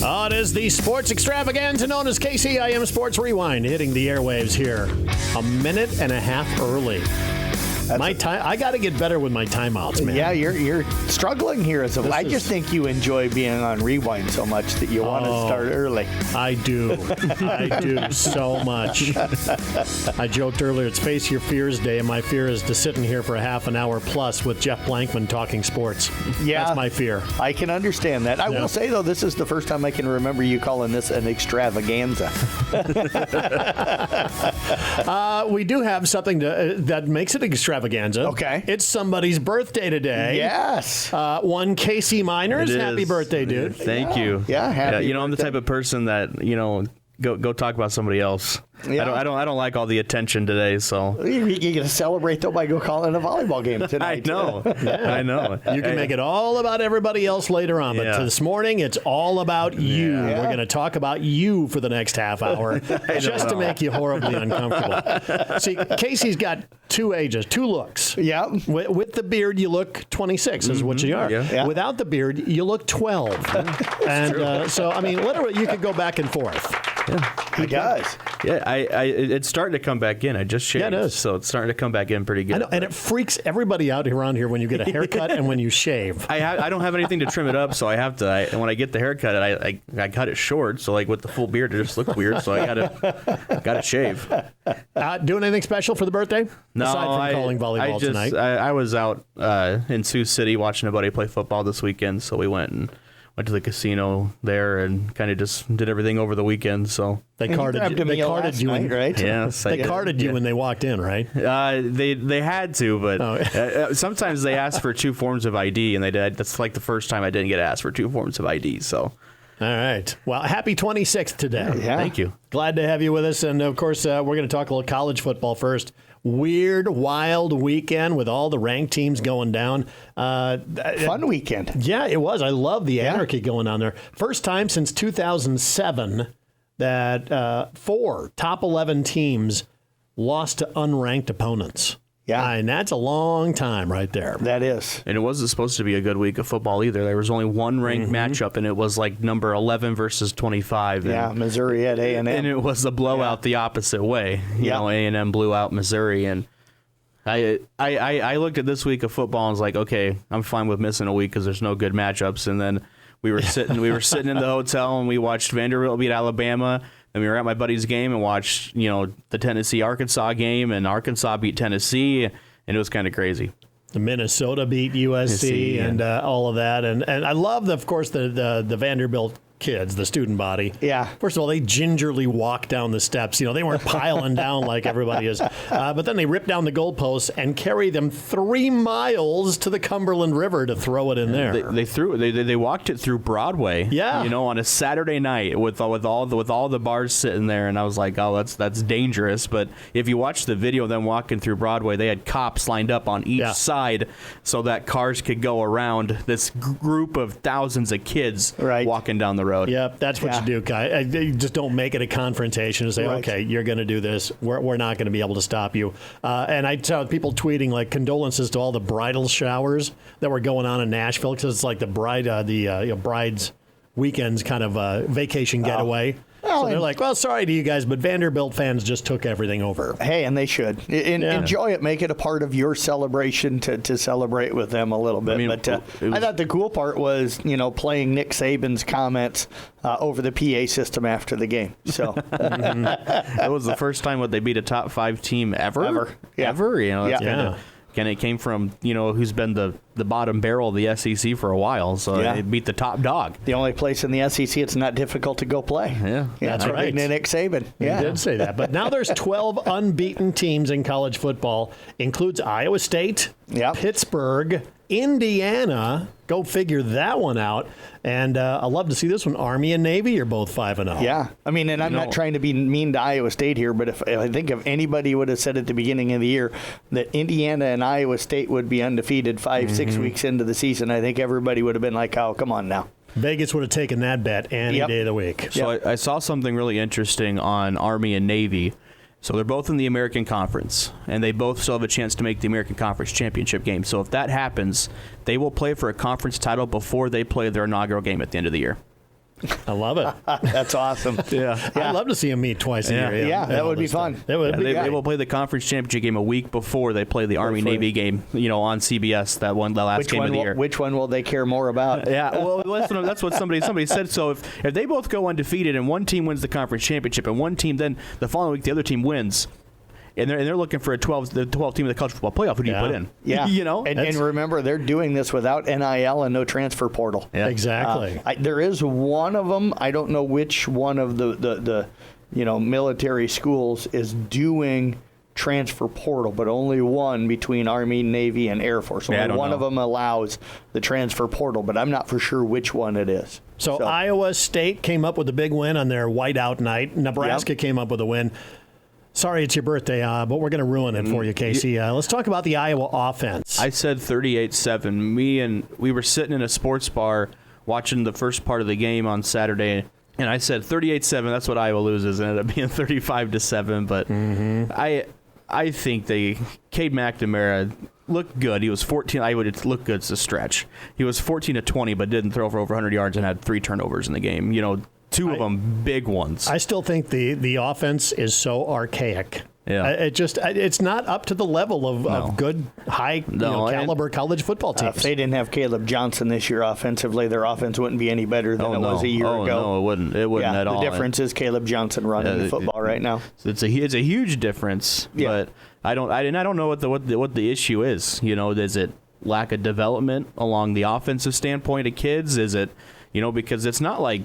It is the sports extravaganza known as KCIM Sports Rewind, hitting the airwaves here a minute and a half early. I got to get better with my timeouts, man. Yeah, you're struggling here. I just think you enjoy being on Rewind so much that you want to start early. I do. I do so much. I joked earlier, it's Face Your Fears Day, and my fear is to sit in here for a half an hour plus with Jeff Blankman talking sports. Yeah. That's my fear. I can understand that. I will say, though, this is the first time I can remember you calling this an extravaganza. We do have something that makes it extravaganza. Okay. It's somebody's birthday today. Yes. One Casey Miners. Happy birthday, dude. Thank you. Yeah, happy birthday. I'm the type of person that, go talk about somebody else. Yeah. I don't like all the attention today, so you're gonna celebrate though by calling a volleyball game tonight. I know. Yeah. I know. You can make it all about everybody else later on, but this morning it's all about you. Yeah. We're gonna talk about you for the next half hour, just to make you horribly uncomfortable. See, Casey's got two ages, two looks. Yeah. With the beard, you look 26, is what you are. Yeah. Without the beard, you look 12. And so, I mean, literally, you could go back and forth. Yeah, he does. Yeah, it's starting to come back in. I just shaved, it is. So it's starting to come back in pretty good. I know, and it freaks everybody out around here when you get a haircut and when you shave. I don't have anything to trim it up, so I have to. When I get the haircut, I cut it short. So like with the full beard, it just looks weird. So I gotta shave. Doing anything special for the birthday? No, aside from calling volleyball tonight. I was out in Sioux City watching a buddy play football this weekend, so we went to the casino there and kind of just did everything over the weekend. So they carded you, right? Yes, they carded you when they walked in, right? They had to, but sometimes they ask for two forms of ID, and they did. That's like the first time I didn't get asked for two forms of ID. So. All right. Well, happy 26th today. Yeah. Thank you. Glad to have you with us. And, of course, we're going to talk a little college football first. Weird, wild weekend with all the ranked teams going down. Fun weekend. Yeah, it was. I love the anarchy going on there. First time since 2007 that 4 top 11 teams lost to unranked opponents. Yeah. And that's a long time right there. That is. And it wasn't supposed to be a good week of football either. There was only one ranked matchup, and it was like number 11 versus 25. Yeah, Missouri at A&M. And it was a blowout the opposite way. You know, A&M blew out Missouri. And I looked at this week of football and was like, okay, I'm fine with missing a week because there's no good matchups. And then we were sitting in the hotel, and we watched Vanderbilt beat Alabama. And we were at my buddy's game and watched, the Tennessee-Arkansas game, and Arkansas beat Tennessee, and it was kind of crazy. Minnesota beat USC and all of that. And I love, of course, the Vanderbilt kids, the student body. Yeah. First of all, they gingerly walked down the steps. They weren't piling down like everybody is. But then they ripped down the goalposts and carry them 3 miles to the Cumberland River to throw it in there. They walked it through Broadway. Yeah. On a Saturday night with all the bars sitting there, and I was like, oh, that's dangerous. But if you watch the video of them walking through Broadway, they had cops lined up on each side so that cars could go around this group of thousands of kids walking down the road. Yep, that's what you do, Kai. You just don't make it a confrontation and say, okay, you're going to do this. We're not going to be able to stop you. And I saw people tweeting like condolences to all the bridal showers that were going on in Nashville because it's like the bride's weekend's kind of vacation getaway. So they're like, well, sorry to you guys, but Vanderbilt fans just took everything over. Hey, and they should. Enjoy it. Make it a part of your celebration to celebrate with them a little bit. I thought the cool part was, playing Nick Saban's comments over the PA system after the game. So that was the first time they beat a top 5 team ever. Ever. And it came from, who's been the bottom barrel of the SEC for a while. So it beat the top dog. The only place in the SEC it's not difficult to go play. Yeah, that's right. Nick Saban. Yeah. You did say that. But now there's 12 unbeaten teams in college football. Includes Iowa State, Pittsburgh, Indiana. Go figure that one out. And I love to see this one. Army and Navy are both 5-0. Yeah. I mean, and I'm not trying to be mean to Iowa State here, but if I think if anybody would have said at the beginning of the year that Indiana and Iowa State would be undefeated 5-6 weeks into the season, I think everybody would have been like, oh, come on now. Vegas would have taken that bet any day of the week. So I saw something really interesting on Army and Navy. So they're both in the American Conference, and they both still have a chance to make the American Conference Championship game. So if that happens, they will play for a conference title before they play their inaugural game at the end of the year. I love it. That's awesome. Yeah. I'd love to see them meet twice a year. Yeah, that would be fun. They will play the conference championship game a week before they play the Army-Navy game, on CBS, the last game of the year. Which one will they care more about? Yeah, well, that's what somebody said. So if they both go undefeated and one team wins the conference championship and one team then the following week the other team wins, and they're looking for the 12 team of the college football playoff, who do you put in? Yeah. And remember, they're doing this without NIL and no transfer portal. Yeah. Exactly. There is one of them. I don't know which one of the military schools is doing transfer portal, but only one between Army, Navy, and Air Force. Only one of them allows the transfer portal, but I'm not for sure which one it is. So Iowa State came up with a big win on their whiteout night. Nebraska came up with a win. Sorry, it's your birthday, but we're going to ruin it for you, Casey. Let's talk about the Iowa offense. I said 38-7. We were sitting in a sports bar watching the first part of the game on Saturday, and I said 38-7. That's what Iowa loses. It ended up being 35-7. But I think Cade McNamara looked good. He was 14. I would look good as a stretch. He was 14-20, but didn't throw for over 100 yards and had 3 turnovers in the game. Two of them big ones. I still think the offense is so archaic. Yeah. It's not up to the level of good, high caliber college football teams. If they didn't have Caleb Johnson this year offensively, their offense wouldn't be any better than it was a year ago. No, it wouldn't. It wouldn't at all. The difference is Caleb Johnson running the football right now. It's a huge difference. Yeah. But I don't know what the issue is. Is it lack of development along the offensive standpoint of kids? Is it because it's not like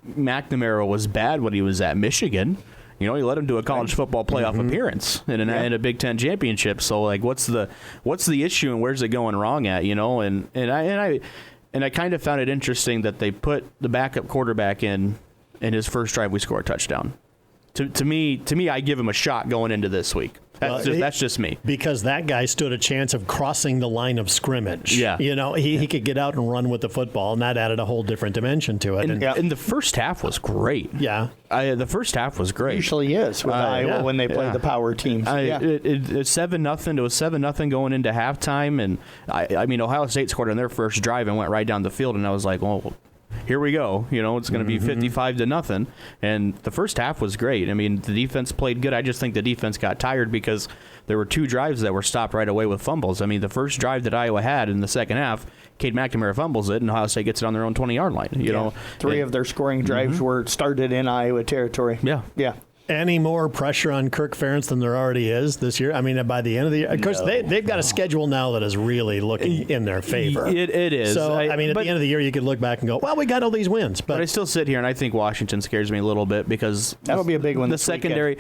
McNamara was bad when he was at Michigan. He let him do a college football playoff appearance in a Big Ten championship. So what's the issue and where's it going wrong at? And I kind of found it interesting that they put the backup quarterback in his first drive. We score a touchdown. To me, I give him a shot going into this week. That's just me. Because that guy stood a chance of crossing the line of scrimmage. Yeah. He could get out and run with the football, and that added a whole different dimension to it. And the first half was great. Yeah. The first half was great. Usually is with Iowa when they play the power teams. It's 7-0. It was 7-0 going into halftime. And Ohio State scored on their first drive and went right down the field. And I was like, well, here we go. It's going to be 55-0. And the first half was great. The defense played good. I just think the defense got tired because there were 2 drives that were stopped right away with fumbles. The first drive that Iowa had in the second half, Cade McNamara fumbles it, and Ohio State gets it on their own 20-yard line. 3 of their scoring drives were started in Iowa territory. Yeah. Any more pressure on Kirk Ferentz than there already is this year? By the end of the year, of course, they've got a schedule now that is really looking in their favor. It is. So, at the end of the year, you could look back and go, well, we got all these wins. But I still sit here and I think Washington scares me a little bit because that'll be a big one. The secondary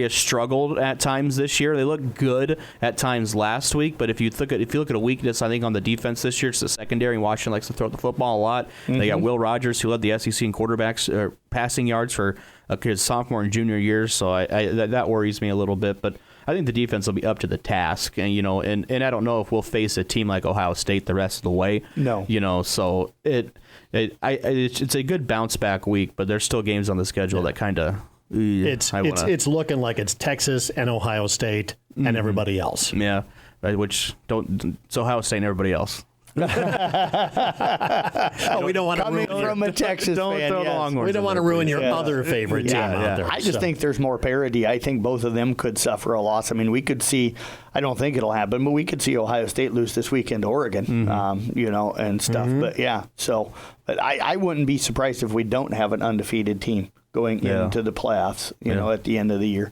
has struggled at times this year. They look good at times last week, but if you look at a weakness, I think on the defense this year, it's the secondary. And Washington likes to throw the football a lot. They got Will Rogers, who led the SEC in quarterbacks passing yards for his sophomore and junior years, so that worries me a little bit. But I think the defense will be up to the task, and and I don't know if we'll face a team like Ohio State the rest of the way. No, so it's a good bounce back week, but there's still games on the schedule that kind of it's looking like it's Texas and Ohio State and everybody else. Yeah, which it's Ohio State and everybody else. We don't want to coming from a Texas fan. We don't want to ruin your other favorite team out there. I just think there's more parity. I think both of them could suffer a loss. We could see. I don't think it'll happen, but we could see Ohio State lose this weekend to Oregon, and stuff. But but I wouldn't be surprised if we don't have an undefeated team going into the playoffs. At the end of the year.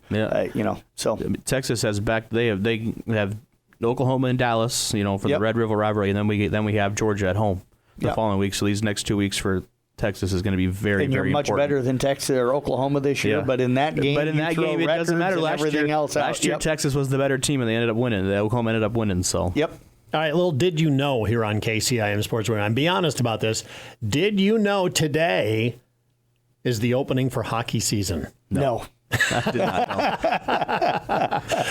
So Texas has they have Oklahoma and Dallas, for the Red River rivalry, and then we have Georgia at home the following week. So these next 2 weeks for Texas is going to be very, and very much important. Better than Texas or Oklahoma this year. But in that game, it doesn't matter. Last year, Texas was the better team, and they ended up winning. Oklahoma ended up winning. So Yep. All right, little did you know here on KCIM Sports Radio. And be honest about this. Did you know today is the opening for hockey season? No. I did not know.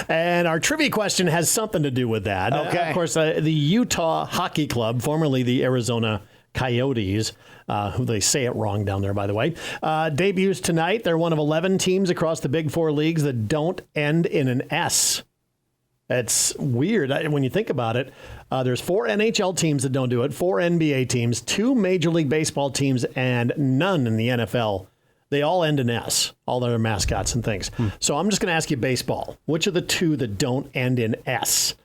And our trivia question has something to do with that. Okay. Of course, the Utah Hockey Club, formerly the Arizona Coyotes, who they say it wrong down there, by the way, debuts tonight. They're one of 11 teams across the Big Four leagues that don't end in an S. It's weird when you think about it. There's 4 NHL teams that don't do it, 4 NBA teams, 2 Major League Baseball teams, and none in the NFL. They all end in S, all their mascots and things. So I'm just going to ask you baseball. Which of the 2 that don't end in S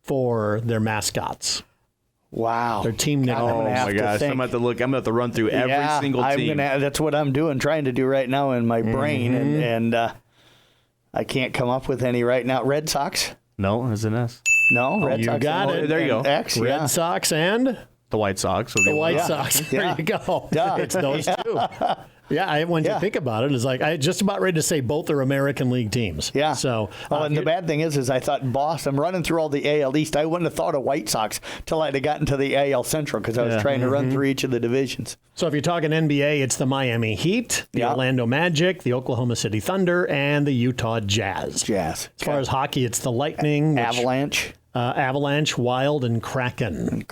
for their mascots? Wow. Their team name. Oh, my gosh. I'm going to have to run through every single team. That's what I'm trying to do right now in my brain, and I can't come up with any right now. Red Sox? No, it's an S. No, Red Sox. You got it. There you go. X, Red Sox and? The White Sox. The White Sox. There you go. It's those 2. Yeah, when you think about it, it's like I just about ready to say both are American League teams. Yeah. So, and the bad thing is I thought Boston. I'm running through all the AL East. I wouldn't have thought of White Sox till I'd have gotten to the AL Central because I was trying to run through each of the divisions. So if you're talking NBA, it's the Miami Heat, the Orlando Magic, the Oklahoma City Thunder, and the Utah Jazz. As far as hockey, it's the Lightning, Avalanche, Wild, and Kraken.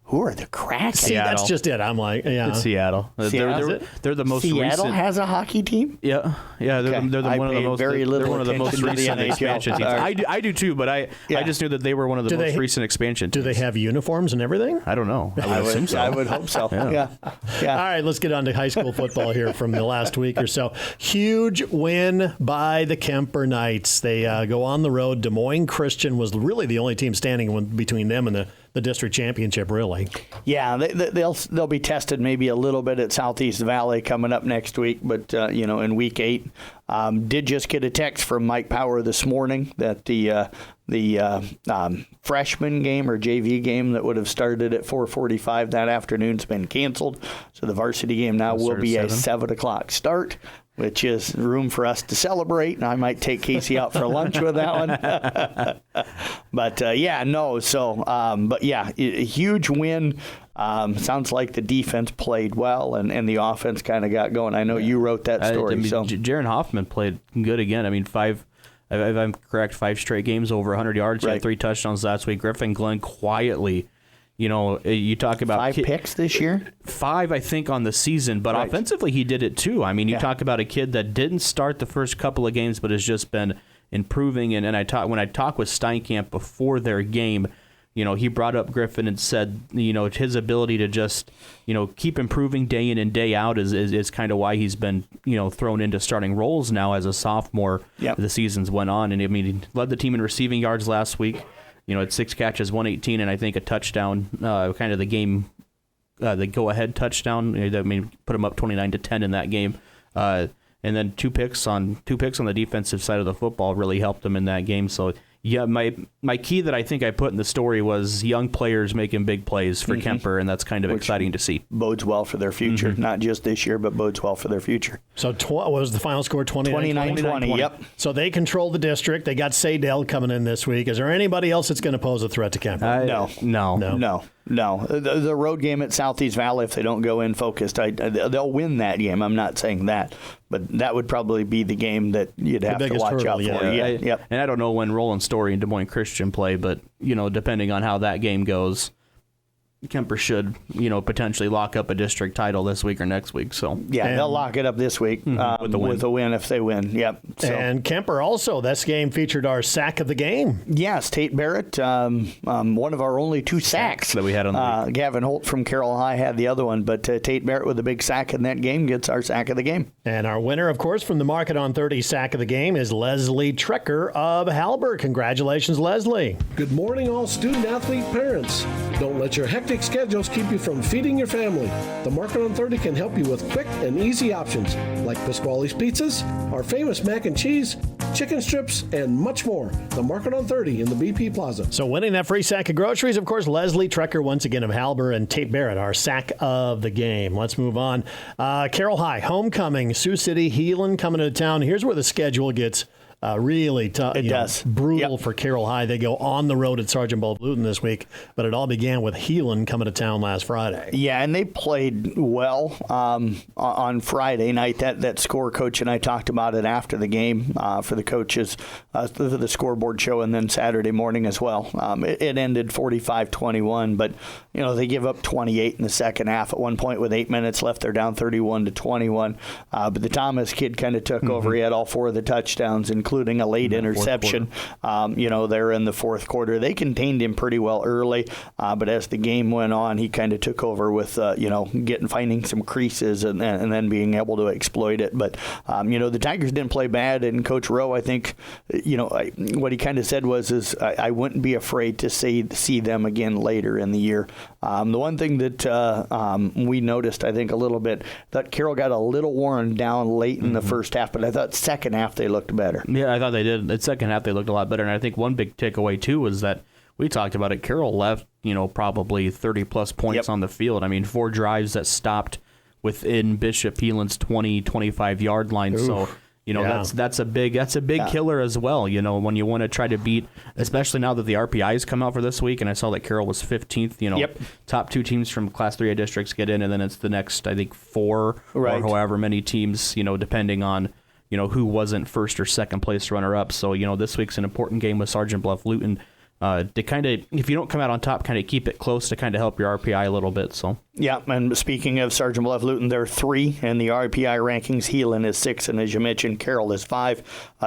Who are the Kraken? See, that's just it. I'm like, It's Seattle. They're the most Seattle recent. has a hockey team? Yeah. They're one of the most. They're one of the most recent expansion teams. I do too, but I just knew that they were one of the most recent expansion teams. Do they have uniforms and everything? I don't know. I would assume so. I would hope so. Yeah. All right, let's get on to high school football here from the last week or so. Huge win by the Kemper Knights. They go on the road. Des Moines Christian was really the only team standing between them and the district championship, really. Yeah, they'll be tested maybe a little bit at Southeast Valley coming up next week, but in week 8, did just get a text from Mike Power this morning that the freshman game or JV game that would have started at 4:45 that afternoon's been canceled. So the varsity game now will be a 7 o'clock start, which is room for us to celebrate. And I might take Casey out for lunch with that one. But, a huge win. Sounds like the defense played well and the offense kind of got going. I know you wrote that story. Jaron Hoffman played good again. I mean, if I'm correct, 5 straight games over 100 yards. He had 3 touchdowns last week. Griffin Glenn quietly. You talk about 5 picks this year? 5, I think, on the season, but offensively he did it too. I mean, you talk about a kid that didn't start the first couple of games, but has just been improving. And when I talked with Steinkamp before their game, he brought up Griffin and said, his ability to just, keep improving day in and day out is kind of why he's been, thrown into starting roles now as a sophomore. The seasons went on, and I mean, he led the team in receiving yards last week. Had 6 catches, 118, and I think a touchdown, kind of the game, the go-ahead touchdown. Put him up 29-10 in that game, and then 2 picks on the defensive side of the football really helped him in that game. So yeah, my key that I think I put in the story was young players making big plays for Kemper, and that's kind of exciting to see. Bodes well for their future, not just this year, but bodes well for their future. So what was the final score? 29-20. Yep. So they control the district. They got Saydell coming in this week. Is there anybody else that's going to pose a threat to Kemper? No. The road game at Southeast Valley, if they don't go in focused, they'll win that game. I'm not saying that, but that would probably be the game that you'd have to watch out for. And I don't know when Roland Story and Des Moines Christian play, but depending on how that game goes, Kemper should, potentially lock up a district title this week or next week. So they'll lock it up this week with a win if they win. Yep. So. And Kemper also, this game featured our sack of the game. Yes, Tate Barrett, one of our only 2 sacks that we had on the week. Gavin Holt from Carroll High had the other one, but Tate Barrett with a big sack in that game gets our sack of the game. And our winner, of course, from the Market on 30 sack of the game is Leslie Trecker of Halbert. Congratulations, Leslie. Good morning, all student-athlete parents. Don't let your hectic schedules keep you from feeding your family. The Market on 30 can help you with quick and easy options like Pasquale's Pizzas, our famous mac and cheese, chicken strips, and much more. The Market on 30 in the BP Plaza. So winning that free sack of groceries, of course, Leslie Trecker once again of Halbert and Tate Barrett, our sack of the game. Let's move on. Carroll High, homecoming, Sioux City, Heelan coming to town. Here's where the schedule gets really tough. It does. Brutal for Carroll High. They go on the road at Sergeant Bob Luton this week, but it all began with Heelan coming to town last Friday. Yeah, and they played well on Friday night. That score coach and I talked about it after the game for the coaches, the scoreboard show, and then Saturday morning as well. It ended 45-21, but they give up 28 in the second half. At one point with 8 minutes left, they're down 31-21. But the Thomas kid kind of took over. He had all 4 of the touchdowns, including including a late interception. There in the fourth quarter, they contained him pretty well early, but as the game went on, he kind of took over with finding some creases and then being able to exploit it. But the Tigers didn't play bad, and Coach Rowe, I think, what he kind of said was I wouldn't be afraid to see them again later in the year. The one thing that we noticed, I think, a little bit, that Carroll got a little worn down late in the first half, but I thought second half they looked better. Yeah, I thought they did. The second half they looked a lot better, and I think one big takeaway too was that we talked about it. Carroll left, probably 30-plus points on the field. I mean, 4 drives that stopped within Bishop Heelan's 20, 25-yard line. Oof. So, that's a big killer as well. When you want to try to beat, especially now that the RPIs come out for this week, and I saw that Carroll was 15th. Top 2 teams from Class 3A districts get in, and then it's the next, I think, 4 or however many teams, depending on who wasn't first or second place runner-up. So, this week's an important game with Sergeant Bluff Luton. To kind of, if you don't come out on top, kind of keep it close to kind of help your RPI a little bit. So yeah, and speaking of Sergeant Bluff Luton, they're 3 in the RPI rankings. Heelan is 6, and as you mentioned, Carroll is 5.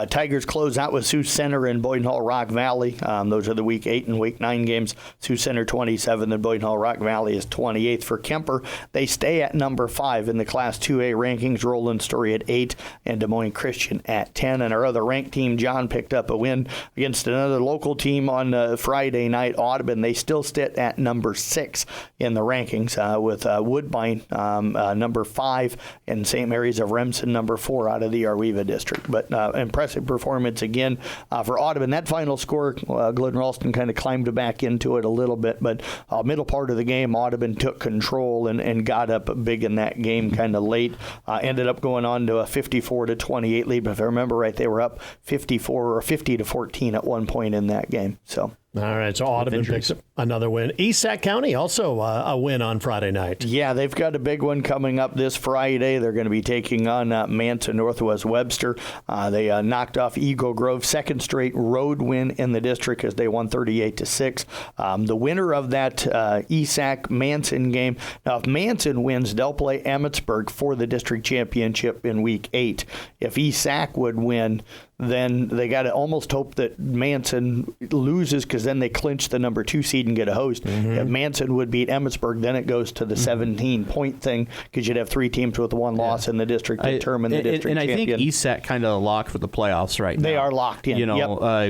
Tigers close out with Sioux Center and Boyden Hall Rock Valley. Those are the Week 8 and Week 9 games. Sioux Center 27th, and Boyden Hall Rock Valley is 28th. For Kemper, they stay at number 5 in the Class 2A rankings. Roland Story at 8, and Des Moines Christian at 10. And our other ranked team, John, picked up a win against another local team on Friday night, Audubon. They still sit at number 6 in the rankings, with Woodbine number 5 and St. Mary's of Remsen number 4 out of the Arweva district. But impressive performance again for Audubon. That final score, Glidden Ralston kind of climbed back into it a little bit, but middle part of the game, Audubon took control and got up big in that game kind of late. Ended up going on to a 54-28 lead, but if I remember right, they were up 54 or 50-14 at one point in that game. So. All right, so Audubon picks up another win. East Sac County also a win on Friday night. Yeah, they've got a big one coming up this Friday. They're going to be taking on Manson Northwest Webster. They knocked off Eagle Grove, second straight road win in the district as they won 38-6. The winner of that East Sac Manson game. Now, if Manson wins, they'll play Emmetsburg for the district championship in Week 8. If East Sac would win, then they got to almost hope that Manson loses, because then they clinch the number 2 seed and get a host. If Manson would beat Emmetsburg, then it goes to the 17-point thing, because you'd have 3 teams with 1 loss in the district determine the district champion. And I think ESAC kind of locked for the playoffs right now. They are locked in.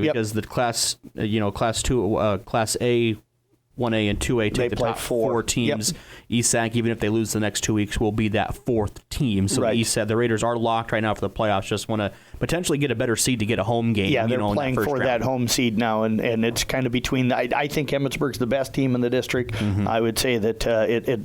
Because the class, class 2, class A, 1A and 2A take the top 4 teams. ESAC, even if they lose the next 2 weeks, will be that 4th team. So the Raiders are locked right now for the playoffs. Just want to potentially get a better seed to get a home game. Yeah, they're playing for that home seed now, and it's kind of between. I think Emmetsburg's the best team in the district. I would say that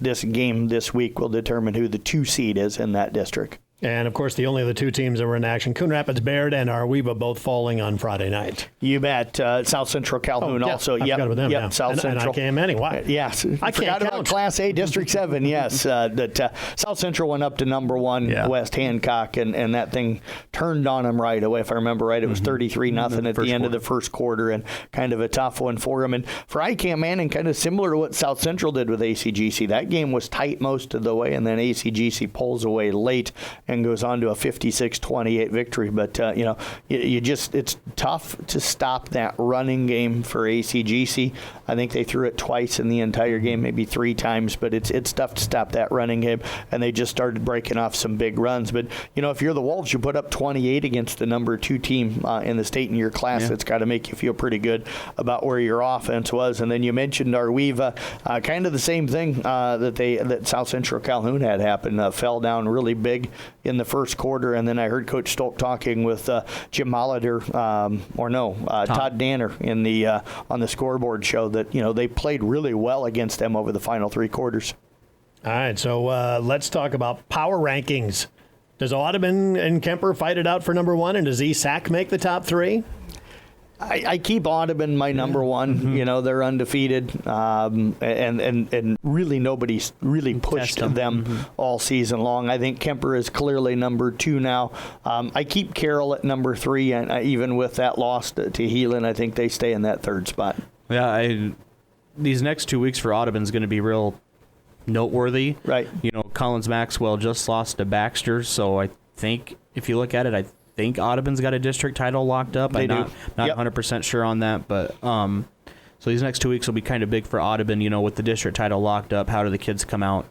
this game this week will determine who the 2 seed is in that district. And, of course, the only other 2 teams that were in action, Coon Rapids Baird and Arweva, both falling on Friday night. You bet. South Central Calhoun also. I forgot about them now. South Central. And IKM anyway. Yes. I forgot about Class A District 7, yes. That South Central went up to number 1, West Hancock, and that thing turned on them right away. If I remember right, it was 33-0 at the end of the first quarter, and kind of a tough one for them. And for IKM Manning, kind of similar to what South Central did with ACGC. That game was tight most of the way, and then ACGC pulls away late and goes on to a 56-28 victory. But it's tough to stop that running game for ACGC. I think they threw it twice in the entire game, maybe 3 times, but it's tough to stop that running game, and they just started breaking off some big runs. But if you're the Wolves, you put up 28 against the number 2 team in the state in your class. It's got to make you feel pretty good about where your offense was. And then you mentioned Arweva, kind of the same thing that South Central Calhoun had happen. Fell down really big in the first quarter, and then I heard Coach Stolk talking with Jim Molitor, Todd Danner in the on the scoreboard show that they played really well against them over the final 3 quarters. All right, so let's talk about power rankings. Does Audubon and Kemper fight it out for number 1, and does ESAC make the top 3? I keep Audubon my number 1. They're undefeated, and really nobody's really pushed them all season long. I think Kemper is clearly number 2 now. I keep Carroll at number 3, and even with that loss to Heelan, I think they stay in that 3rd spot. Yeah, these next 2 weeks for Audubon is going to be real noteworthy. Right. Collins Maxwell just lost to Baxter, so I think if you look at it, I think Audubon's got a district title locked up. I'm not 100% sure on that, but so these next 2 weeks will be kind of big for Audubon, with the district title locked up. How do the kids come out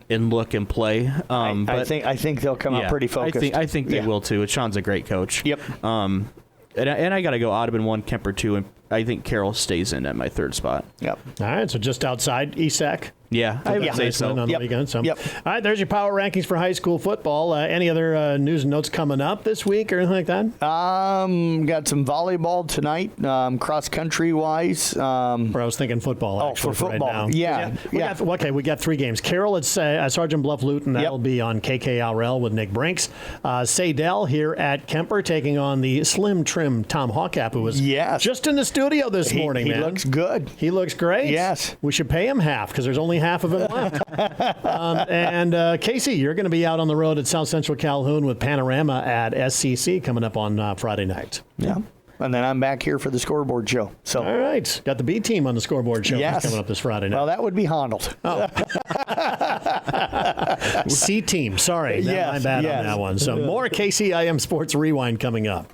and look and play? I think they'll come out pretty focused. I think they will too. Sean's a great coach. Yep. And I got to go Audubon 1, Kemper 2, and I think Carroll stays in at my third spot. Yep. All right, so just outside ESAC. Yeah, I would say so. On the weekend, so. Yep. All right, there's your power rankings for high school football. Any other news and notes coming up this week or anything like that? Got some volleyball tonight, cross country wise. Or I was thinking football. Actually, for football, right now. We got 3 games. Carroll at Sergeant Bluff Luton. That'll be on KKRL with Nick Brinks. Sadell here at Kemper taking on the slim trim Tom Hawkap, who was just in the studio this morning. He looks good. He looks great. Yes. We should pay him half because there's only half of him left. And Casey, you're going to be out on the road at South Central Calhoun with Panorama at SCC coming up on Friday night. Yeah. And then I'm back here for the scoreboard show. So all right. Got the B team on the scoreboard show coming up this Friday night. Well, that would be Honnold. Oh. C team. Sorry. My bad on that one. So more KCIM Sports Rewind coming up.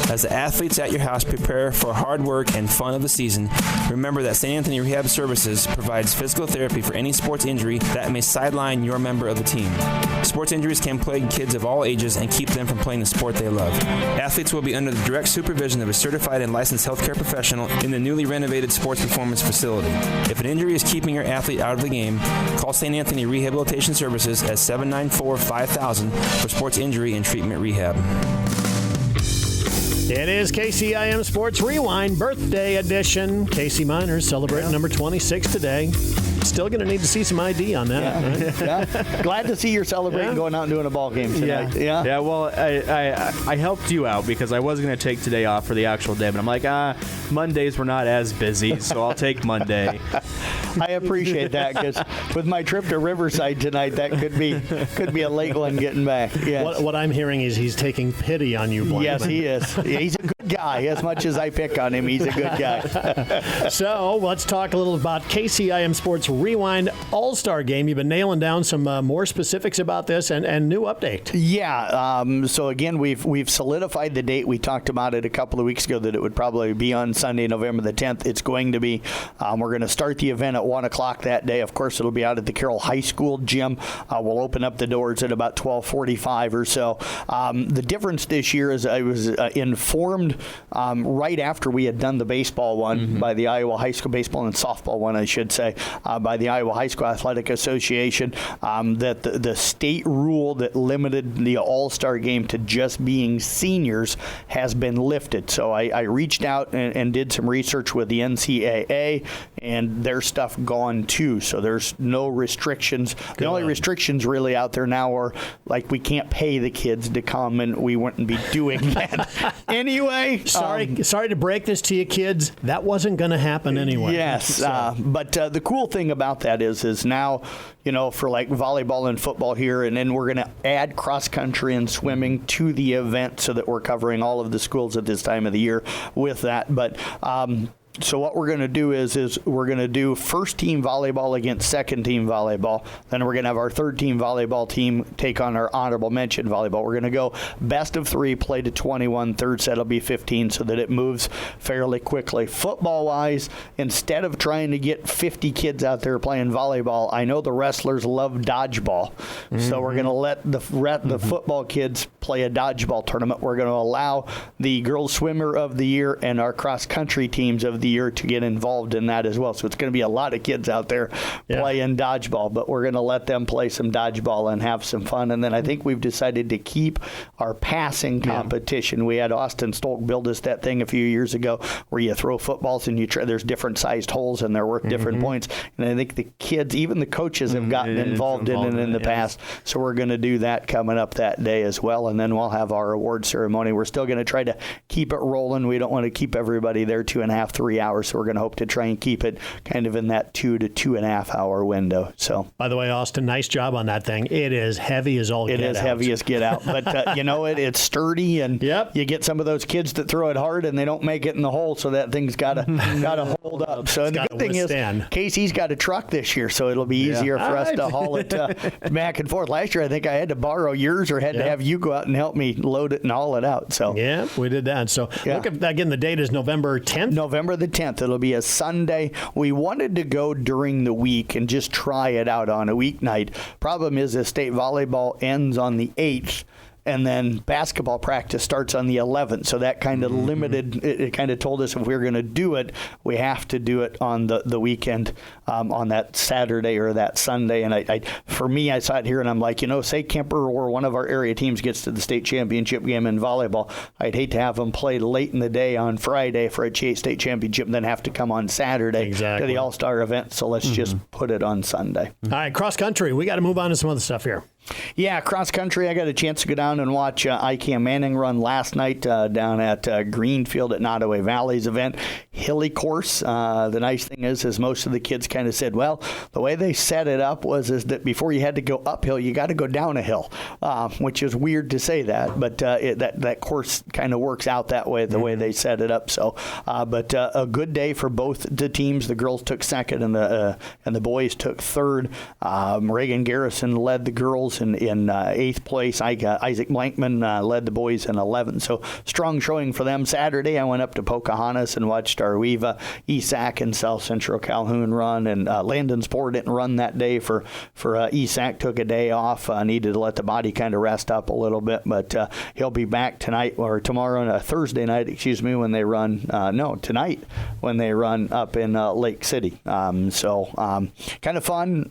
As the athletes at your house prepare for hard work and fun of the season, remember that St. Anthony Rehab Services provides physical therapy for any sports injury that may sideline your member of the team. Sports injuries can plague kids of all ages and keep them from playing the sport they love. Athletes will be under the direct supervision of a certified and licensed healthcare professional in the newly renovated sports performance facility. If an injury is keeping your athlete out of the game, call St. Anthony Rehabilitation Services at 794-5000 for sports injury and treatment rehab. It is KCIM Sports Rewind Birthday Edition. Casey Miners celebrating number 26 today. Still going to need to see some ID on that. Right? Glad to see you're celebrating going out and doing a ball game tonight. Yeah, well, I helped you out because I was going to take today off for the actual day, but I'm like, Mondays were not as busy, so I'll take Monday. I appreciate that because with my trip to Riverside tonight, that could be a late one getting back. Yes. What I'm hearing is he's taking pity on you, Blaine. Yes, he is. He's a good guy. As much as I pick on him, he's a good guy. So let's talk a little about KCIM Sports Rewind All-Star Game. You've been nailing down some more specifics about this and new update. Yeah. So again, we've solidified the date. We talked about it a couple of weeks ago that it would probably be on Sunday, November the 10th. It's going to be. We're going to start the event at 1 o'clock that day. Of course, it'll be out at the Carroll High School gym. We'll open up the doors at about 12:45 or so. The difference this year is I was informed right after we had done the baseball one by the Iowa High School baseball and softball one, I should say, by the Iowa High School Athletic Association, that the state rule that limited the All-Star game to just being seniors has been lifted. So I reached out and did some research with the NCAA, and their stuff gone too. So there's no restrictions. The only restrictions really out there now are like we can't pay the kids to come, and we wouldn't be doing that anyway. Sorry to break this to you, kids. That wasn't going to happen anyway. Yes, but the cool thing about that is now, for like volleyball and football here, and then we're going to add cross country and swimming to the event so that we're covering all of the schools at this time of the year with that. But so what we're going to do is we're going to do first team volleyball against second team volleyball. Then we're going to have our third team volleyball team take on our honorable mention volleyball. We're going to go best of 3, play to 21. Third set will be 15 so that it moves fairly quickly. Football wise, instead of trying to get 50 kids out there playing volleyball, I know the wrestlers love dodgeball. So we're going to let the football kids play a dodgeball tournament. We're going to allow the girls swimmer of the year and our cross country teams of the year to get involved in that as well. So it's going to be a lot of kids out there playing dodgeball, but we're going to let them play some dodgeball and have some fun. And then I think we've decided to keep our passing competition. We had Austin Stolk build us that thing a few years ago where you throw footballs and there's different sized holes and they're worth different points. And I think the kids, even the coaches, have gotten involved in it in the past. So we're going to do that coming up that day as well. And then we'll have our award ceremony. We're still going to try to keep it rolling. We don't want to keep everybody there 2.5, 3 3 hours. So we're going to hope to try and keep it kind of in that 2 to 2.5 hour window. So, by the way, Austin, nice job on that thing. It is heavy as all get out. It is heavy as get out, but it's sturdy, and you get some of those kids that throw it hard and they don't make it in the hole, so that thing's got to hold up. So the good thing is Casey's got a truck this year, so it'll be easier for us to haul it back and forth. Last year, I think I had to borrow yours or had to have you go out and help me load it and haul it out. So yeah, we did that. So look at, again, the date is November 10th. November the 10th. It'll be a Sunday. We wanted to go during the week and just try it out on a weeknight. Problem is, the state volleyball ends on the 8th. And then basketball practice starts on the 11th. So that kind of limited, it kind of told us if we were going to do it, we have to do it on the weekend, on that Saturday or that Sunday. And for me, I sat here and I'm like, say Kemper or one of our area teams gets to the state championship game in volleyball. I'd hate to have them play late in the day on Friday for a state championship and then have to come on Saturday to the All-Star event. So let's just put it on Sunday. All right, cross country. We got to move on to some other stuff here. Yeah, cross country. I got a chance to go down and watch ICAM Manning run last night down at Greenfield at Nottoway Valley's event. Hilly course. The nice thing is most of the kids kind of said, well, the way they set it up was that before you had to go uphill, you got to go down a hill, which is weird to say that, but that course kind of works out that way, the way they set it up. So, but a good day for both the teams. The girls took second and the boys took third. Reagan Garrison led the girls in 8th place. Isaac Blankman led the boys in 11th. So strong showing for them. Saturday, I went up to Pocahontas and watched our Weeva, ESAC, and South Central Calhoun run. And Landon Spore didn't run that day for ESAC. Took a day off. Needed to let the body kind of rest up a little bit. But he'll be back tonight or tomorrow, Thursday night, when they run. Tonight when they run up in Lake City. So kind of fun.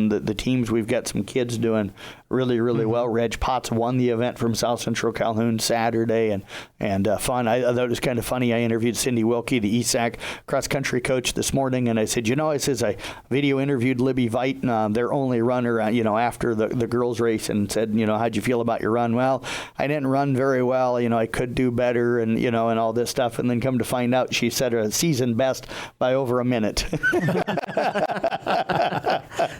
The teams, we've got some kids doing really well. Reg Potts won the event from South Central Calhoun Saturday, and fun. I thought it was kind of funny. I interviewed Cindy Wilkie, the ESAC cross-country coach, this morning, and I said, I video interviewed Libby Veit, their only runner, after the girls' race, and said, how'd you feel about your run? Well, I didn't run very well. I could do better, and and all this stuff. And then come to find out, she set a season best by over a minute.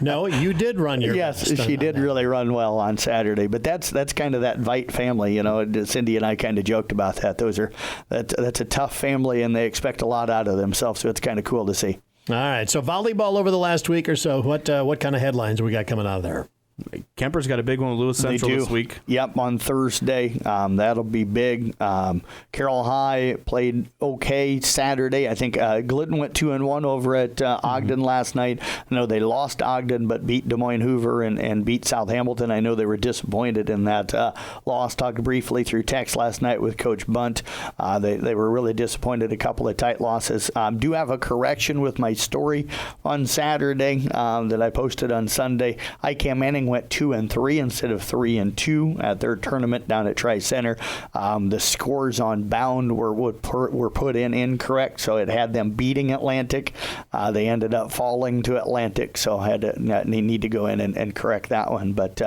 No, you did run your best. Yes, she did really run well on Saturday. But that's kind of that Veit family. Cindy and I kind of joked about that. That's a tough family, and they expect a lot out of themselves. So it's kind of cool to see. All right. So volleyball over the last week or so. What kind of headlines we got coming out of there? Kemper's got a big one with Lewis Central this week. Yep, on Thursday. That'll be big. Carroll High played okay Saturday. I think Glidden went 2-1 over at Ogden last night. I know they lost Ogden, but beat Des Moines Hoover and beat South Hamilton. I know they were disappointed in that loss. Talked briefly through text last night with Coach Bunt. They were really disappointed. A couple of tight losses. Do have a correction with my story on Saturday that I posted on Sunday. ICAM Manning went 2-3 instead of 3-2 at their tournament down at Tri-Center. The scores on Bound were put in incorrect, so it had them beating Atlantic. They ended up falling to Atlantic, so I had to need to go in and correct that one. But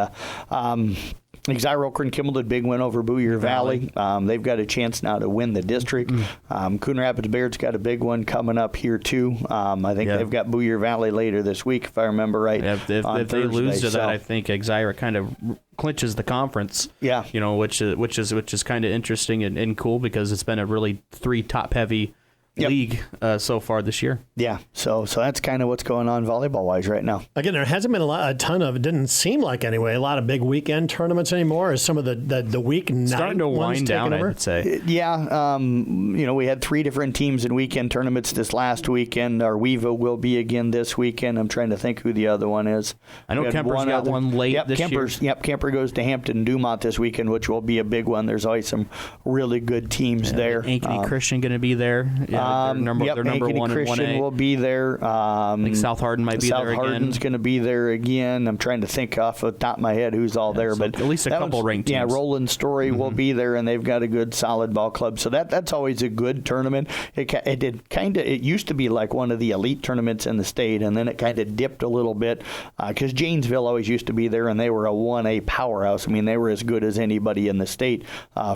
Exira Kimmel did big win over Boyer Valley. They've got a chance now to win the district. Coon Rapids Baird's got a big one coming up here too. I think they've got Boyer Valley later this week, if I remember right. If they lose to that, I think Exira kind of clinches the conference. Yeah, which is kind of interesting and cool because it's been a really 3 top-heavy league so far this year. Yeah, so that's kind of what's going on volleyball-wise right now. Again, there hasn't been a ton of, it didn't seem like anyway, a lot of big weekend tournaments anymore. Is some of the weeknight starting to wind down, I would say. Yeah, we had 3 different teams in weekend tournaments this last weekend. Our Weeva will be again this weekend. I'm trying to think who the other one is. I know Kemper's got one late this year. Yep, Kemper goes to Hampton Dumont this weekend, which will be a big one. There's always some really good teams there. Ankeny Christian going to be there. They're number Ankeny one Christian in 1A. will be there. I think South Hardin might be there again. South Hardin's going to be there again. I'm trying to think off the top of my head who's all there, but at least a couple ranked teams. Yeah, Roland Story will be there, and they've got a good solid ball club. So that's always a good tournament. It used to be like one of the elite tournaments in the state, and then it kind of dipped a little bit because Janesville always used to be there, and they were a 1A powerhouse. I mean, they were as good as anybody in the state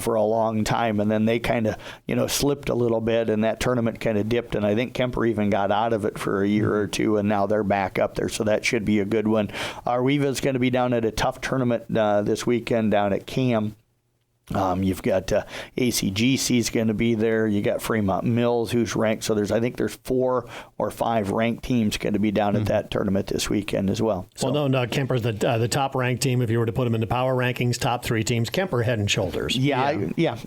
for a long time, and then they kind of slipped a little bit, and that tournament tournament kind of dipped, and I think Kemper even got out of it for a year or two, and now they're back up there, so that should be a good one. Arweva's going to be down at a tough tournament this weekend down at KCIM. You've got ACGC's going to be there. You got Fremont Mills, who's ranked. So I think there's 4 or 5 ranked teams going to be down at that tournament this weekend as well. So. Well, no, Kemper's the top ranked team. If you were to put them into power rankings, top 3 teams, Kemper head and shoulders. Yeah.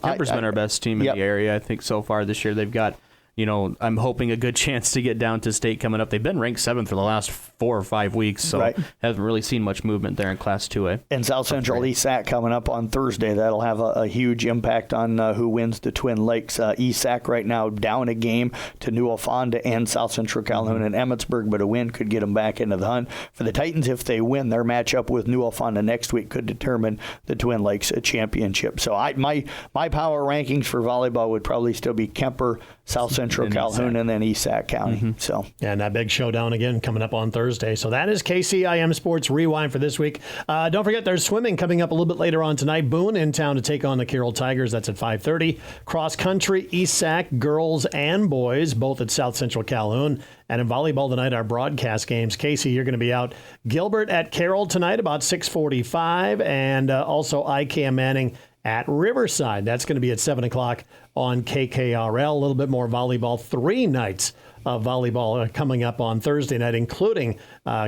Kemper's been our best team in the area, I think, so far this year. They've got, I'm hoping a good chance to get down to state coming up. They've been ranked 7th for the last 4 or 5 weeks, so haven't really seen much movement there in Class 2A. And South Central ESAC coming up on Thursday. That'll have a huge impact on who wins the Twin Lakes. ESAC right now down a game to Newell-Fonda and South Central Calhoun and Emmetsburg, but a win could get them back into the hunt. For the Titans, if they win, their matchup with Newell-Fonda next week could determine the Twin Lakes championship. So my power rankings for volleyball would probably still be Kemper, South Central Calhoun, and then ESAC County. So and that big showdown again coming up on Thursday. So that is KCIM Sports Rewind for this week. Don't forget, there's swimming coming up a little bit later on tonight. Boone in town to take on the Carroll Tigers. That's at 5:30. Cross country, ESAC, girls and boys, both at South Central Calhoun. And in volleyball tonight, our broadcast games. Casey, you're going to be out Gilbert at Carroll tonight about 6:45, and also IKM Manning at Riverside. That's going to be at 7 o'clock on KKRL. A little bit more volleyball. 3 nights of volleyball coming up on Thursday night, including,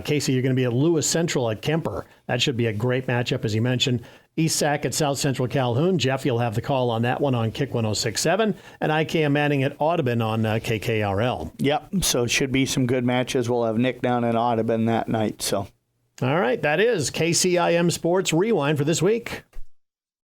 Casey, you're going to be at Lewis Central at Kemper. That should be a great matchup, as you mentioned. ESAC at South Central Calhoun. Jeff, you'll have the call on that one on KIC 106.7. And IKM Manning at Audubon on KKRL. Yep, so it should be some good matches. We'll have Nick down in Audubon that night. So, all right, that is KCIM Sports Rewind for this week.